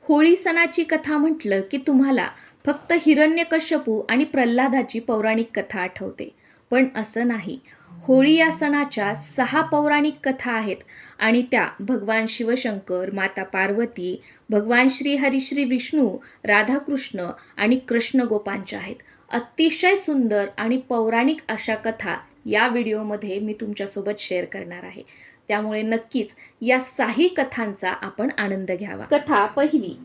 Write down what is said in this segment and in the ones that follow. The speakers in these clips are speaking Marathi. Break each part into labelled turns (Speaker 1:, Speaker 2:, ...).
Speaker 1: होळी सणाची कथा म्हटलं की तुम्हाला फक्त हिरण्यकश्यपू आणि प्रल्हादाची पौराणिक कथा आठवते. पण असं नाही. होळी या सणाच्या 6 पौराणिक कथा आहेत आणि त्या भगवान शिवशंकर, माता पार्वती, भगवान श्रीहरी श्री विष्णू, राधाकृष्ण आणि कृष्ण गोपांच्या आहेत. अतिशय सुंदर आणि पौराणिक अशा कथा या व्हिडिओमध्ये मी तुमच्यासोबत शेअर करणार आहे. त्यामुळे नक्कीच या 6 कथांचा आपण आनंद घ्यावा. कथा पहिली.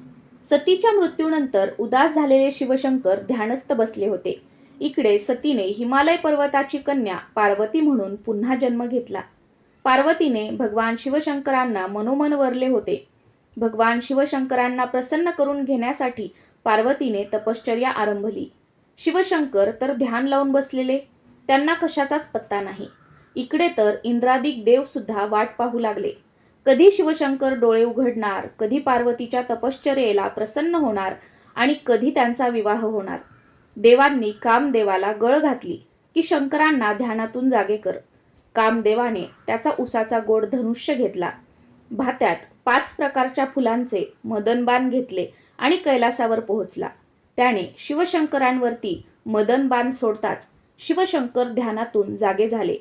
Speaker 1: सतीच्या मृत्यूनंतर उदास झालेले शिवशंकर ध्यानस्थ बसले होते. इकडे सतीने हिमालय पर्वताची कन्या पार्वती म्हणून पुन्हा जन्म घेतला. पार्वतीने भगवान शिवशंकरांना मनोमन वरले होते. भगवान शिवशंकरांना प्रसन्न करून घेण्यासाठी पार्वतीने तपश्चर्या आरंभली. शिवशंकर तर ध्यान लावून बसलेले, त्यांना कशाचाच पत्ता नाही. इकडे तर इंद्रादिक देव सुद्धा वाट पाहू लागले. कधी शिवशंकर डोळे उघडणार, कधी पार्वतीच्या तपश्चर्येला प्रसन्न होणार आणि कधी त्यांचा विवाह होणार. देवांनी कामदेवाला गळ घातली की शंकरांना ध्यानातून जागे कर. कामदेवाने त्याचा उसाचा गोड धनुष्य घेतला. भात्यात 5 प्रकारच्या फुलांचे मदनबाण घेतले आणि कैलासावर पोहोचला. त्याने शिवशंकरांवरती मदनबाण सोडताच शिवशंकर ध्यानातून जागे झाले.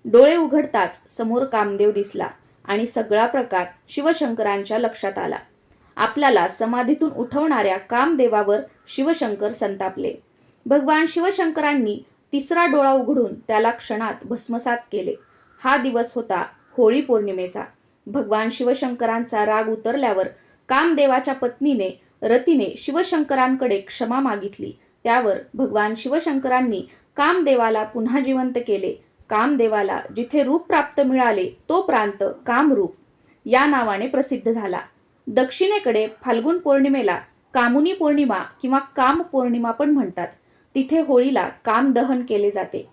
Speaker 1: डोळे उघडताच समोर कामदेव दिसला आणि सगळा प्रकार शिवशंकरांच्या लक्षात आला. आपल्याला समाधीतून उठवणाऱ्या कामदेवावर शिवशंकर संतापले. भगवान शिवशंकरांनी तिसरा डोळा उघडून त्याला क्षणात भस्मसात केले. हा दिवस होता होळी पौर्णिमेचा. भगवान शिवशंकरांचा राग उतरल्यावर कामदेवाच्या पत्नीने रतीने शिवशंकरांकडे क्षमा मागितली. त्यावर भगवान शिवशंकरांनी कामदेवाला पुन्हा जिवंत केले. कामदेवाला जिथे रूप प्राप्त मिळाले तो प्रांत कामरूप या नावाने प्रसिद्ध झाला. दक्षिणेकडे फाल्गुन पौर्णिमेला कामुनी पौर्णिमा किंवा काम पौर्णिमा पण म्हणतात. तिथे होळीला कामदहन केले जाते.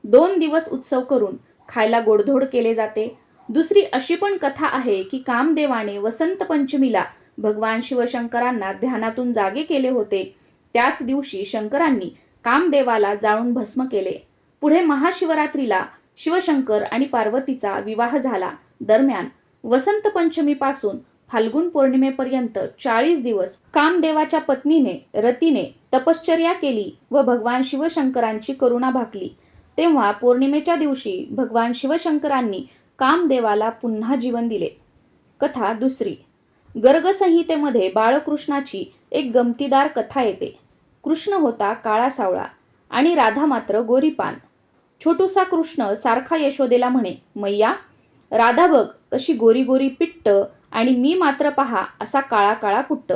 Speaker 1: 2 दिवस उत्सव करून खायला गोडधोड केले जाते. दुसरी अशी पण कथा आहे की कामदेवाने वसंत पंचमीला भगवान शिवशंकरांना ध्यानातून जागे केले होते. त्याच दिवशी शंकरांनी कामदेवाला जाळून भस्म केले. पुढे महाशिवरात्रीला शिवशंकर आणि पार्वतीचा विवाह झाला. दरम्यान वसंत पंचमीपासून फाल्गुन पौर्णिमेपर्यंत 40 दिवस कामदेवाच्या पत्नीने रतीने तपश्चर्या केली व भगवान शिवशंकरांची करुणा भाकली. तेव्हा पौर्णिमेच्या दिवशी भगवान शिवशंकरांनी कामदेवाला पुन्हा जीवन दिले. कथा दुसरी. गर्गसंहितेमध्ये बाळकृष्णाची एक गमतीदार कथा येते. कृष्ण होता काळा सावळा आणि राधा मात्र गोरीपान. छोटूसा कृष्ण सारखा यशोदेला म्हणे, मैया, राधा बघ कशी गोरी गोरी पिट्ट आणि मी मात्र पहा असा काळा काळा कुट्ट.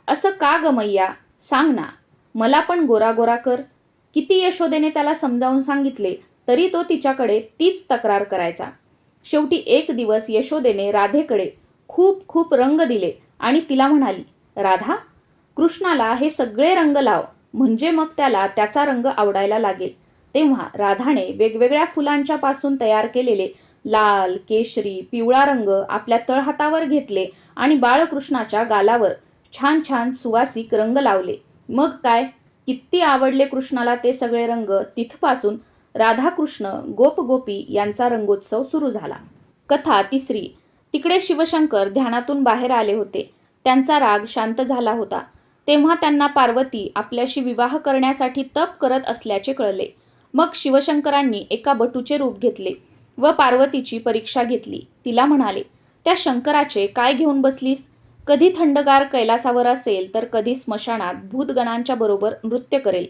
Speaker 1: असं का ग मैया, सांग ना, मला पण गोरा गोरा कर. किती यशोदेने त्याला समजावून सांगितले तरी तो तिच्याकडे तीच तक्रार करायचा. शेवटी एक दिवस यशोदेने राधेकडे खूप खूप रंग दिले आणि तिला म्हणाली, राधा, कृष्णाला हे सगळे रंग लाव म्हणजे मग त्याला त्याचा रंग आवडायला लागेल. तेव्हा राधाने वेगवेगळ्या फुलांच्या पासून तयार केलेले लाल, केशरी, पिवळा रंग आपल्या तळहातावर घेतले आणि बाळकृष्णाच्या गालावर छान छान सुवासिक रंग लावले. मग काय, किती आवडले कृष्णाला ते सगळे रंग. तिथपासून राधाकृष्ण गोपगोपी यांचा रंगोत्सव सुरू झाला. कथा तिसरी. तिकडे शिवशंकर ध्यानातून बाहेर आले होते. त्यांचा राग शांत झाला होता. तेव्हा त्यांना पार्वती आपल्याशी विवाह करण्यासाठी तप करत असल्याचे कळले. मग शिवशंकरांनी एका बटूचे रूप घेतले व पार्वतीची परीक्षा घेतली. तिला म्हणाले, त्या शंकराचे काय घेऊन बसलीस? कधी थंडगार कैलासावर असेल तर कधी स्मशानात भूतगणांच्या बरोबर नृत्य करेल.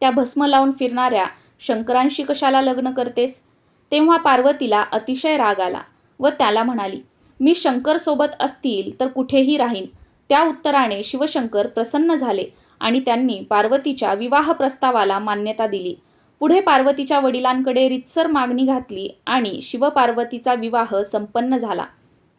Speaker 1: त्या भस्म लावून फिरणाऱ्या शंकरांशी कशाला लग्न करतेस? तेव्हा पार्वतीला अतिशय राग आला व त्याला म्हणाली, मी शंकर सोबत असतील तर कुठेही राहीन. त्या उत्तराने शिवशंकर प्रसन्न झाले आणि त्यांनी पार्वतीच्या विवाह प्रस्तावाला मान्यता दिली. पुढे पार्वतीच्या वडिलांकडे रीतसर मागणी घातली आणि शिवपार्वतीचा विवाह संपन्न झाला.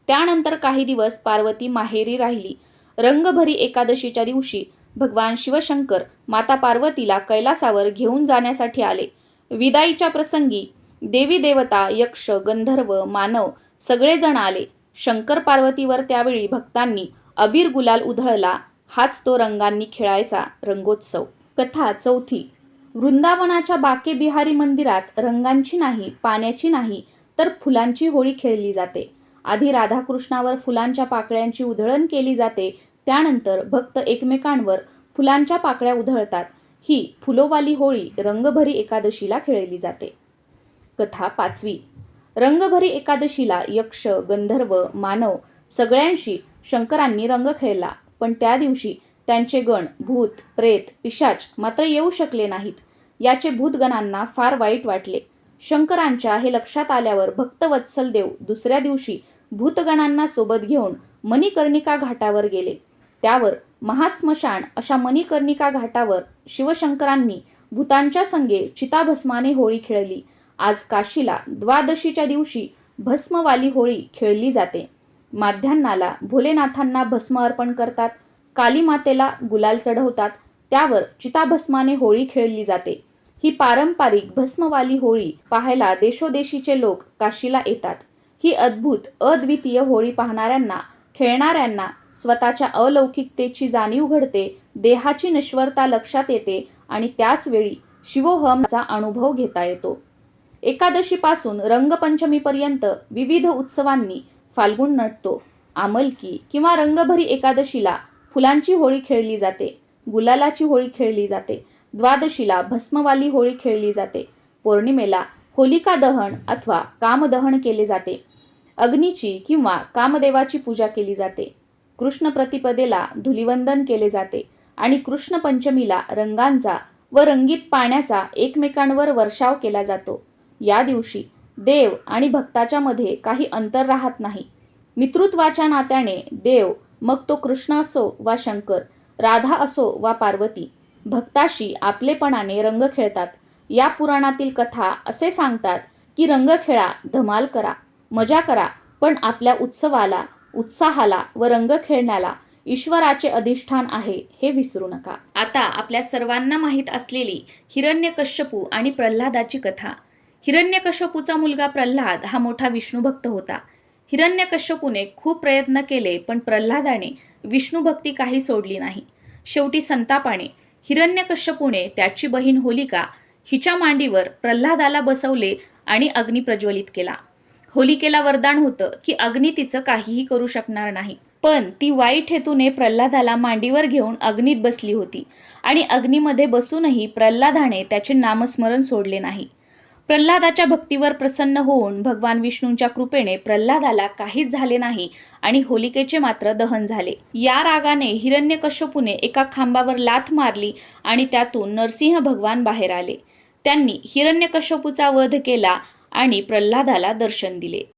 Speaker 1: त्यानंतर काही दिवस पार्वती माहेरी राहिली. रंगभरी एकादशीच्या दिवशी भगवान शिवशंकर माता पार्वतीला कैलासावर घेऊन जाण्यासाठी आले. विदाईच्या प्रसंगी देवी देवता, यक्ष, गंधर्व, मानव सगळेजण आले. शंकर पार्वतीवर त्यावेळी भक्तांनी अबीर गुलाल उधळला. हाच तो रंगांनी खेळायचा रंगोत्सव. कथा चौथी. वृंदावनाच्या बाके बिहारी मंदिरात रंगांची नाही, पाण्याची नाही तर फुलांची होळी खेळली जाते. आधी राधाकृष्णावर फुलांच्या पाकळ्यांची उधळण केली जाते. त्यानंतर भक्त एकमेकांवर फुलांच्या पाकळ्या उधळतात. ही फुलोवाली होळी रंगभरी एकादशीला खेळली जाते. कथा 5वी. रंगभरी एकादशीला यक्ष, गंधर्व, मानव सगळ्यांशी शंकरांनी रंग खेळला. पण त्या दिवशी त्यांचे गण भूत, प्रेत, पिशाच मात्र येऊ शकले नाहीत. याचे भूतगणांना फार वाईट वाटले. शंकरांच्या हे लक्षात आल्यावर भक्तवत्सल देव दुसऱ्या दिवशी भूतगणांना सोबत घेऊन मणिकर्णिका घाटावर गेले. त्यावर महास्मशान अशा मणिकर्णिका घाटावर शिवशंकरांनी भूतांच्या संगे चिताभस्माने होळी खेळली. आज काशीला द्वादशीच्या दिवशी भस्मवाली होळी खेळली जाते. माध्यान्नाला भोलेनाथांना भस्म अर्पण करतात. कालीमातेला गुलाल चढवतात. त्यावर चिताभस्माने होळी खेळली जाते. ही पारंपरिक भस्मवाली होळी पाहायला देशोदेशीचे लोक काशीला येतात. ही अद्भुत अद्वितीय होळी पाहणाऱ्यांना, खेळणाऱ्यांना स्वतःच्या अलौकिकतेची जाणीव घडते, देहाची नश्वरता लक्षात येते आणि त्याच वेळी शिवोहमचा अनुभव घेता येतो. एकादशीपासून रंगपंचमीपर्यंत विविध उत्सवांनी फाल्गुन नटतो. आमलकी किंवा रंगभरी एकादशीला फुलांची होळी खेळली जाते. गुलालाची होळी खेळली जाते. द्वादशीला भस्मवाली होळी खेळली जाते. पौर्णिमेला होलिका दहन अथवा कामदहन केले जाते. अग्नीची किंवा कामदेवाची पूजा केली जाते. कृष्ण प्रतिपदेला धुलिवंदन केले जाते आणि कृष्ण पंचमीला रंगांचा व रंगीत पाण्याचा एकमेकांवर वर्षाव केला जातो. या दिवशी देव आणि भक्ताच्या मध्ये काही अंतर राहत नाही. मित्रत्वाच्या नात्याने देव, मग तो कृष्ण असो वा शंकर, राधा असो वा पार्वती, भक्ताशी आपलेपणाने रंग खेळतात. या पुराणातील कथा असे सांगतात की रंग खेळा, धमाल करा, मजा करा, पण आपल्या उत्सवाला, उत्साहाला व रंग खेळण्याला ईश्वराचे अधिष्ठान आहे हे विसरू नका. आता आपल्या सर्वांना माहीत असलेली हिरण्यकश्यपू आणि प्रल्हादाची कथा. हिरण्यकश्यपूचा मुलगा प्रल्हाद हा मोठा विष्णुभक्त होता. हिरण्यकश्यपूने खूप प्रयत्न केले, पण प्रल्हादाने विष्णुभक्ती काही सोडली नाही. शेवटी संतापाने हिरण्यकश्यपूने त्याची बहीण होलिका हिच्या मांडीवर प्रल्हादाला बसवले आणि अग्नी प्रज्वलित केला. होलिकेला वरदान होतं की अग्नी तिचं काहीही करू शकणार नाही. पण ती वाईट हेतूने प्रल्हादाला मांडीवर घेऊन अग्नीत बसली होती आणि अग्नीमध्ये बसूनही प्रल्हादाने त्याचे नामस्मरण सोडले नाही. प्रल्हादाच्या भक्तीवर प्रसन्न होऊन भगवान विष्णूंच्या कृपेने प्रल्हादाला काहीच झाले नाही आणि होलिकेचे मात्र दहन झाले. या रागाने हिरण्यकश्यपूने एका खांबावर लाथ मारली आणि त्यातून नरसिंह भगवान बाहेर आले. त्यांनी हिरण्यकश्यपूचा वध केला आणि प्रल्हादाला दर्शन दिले.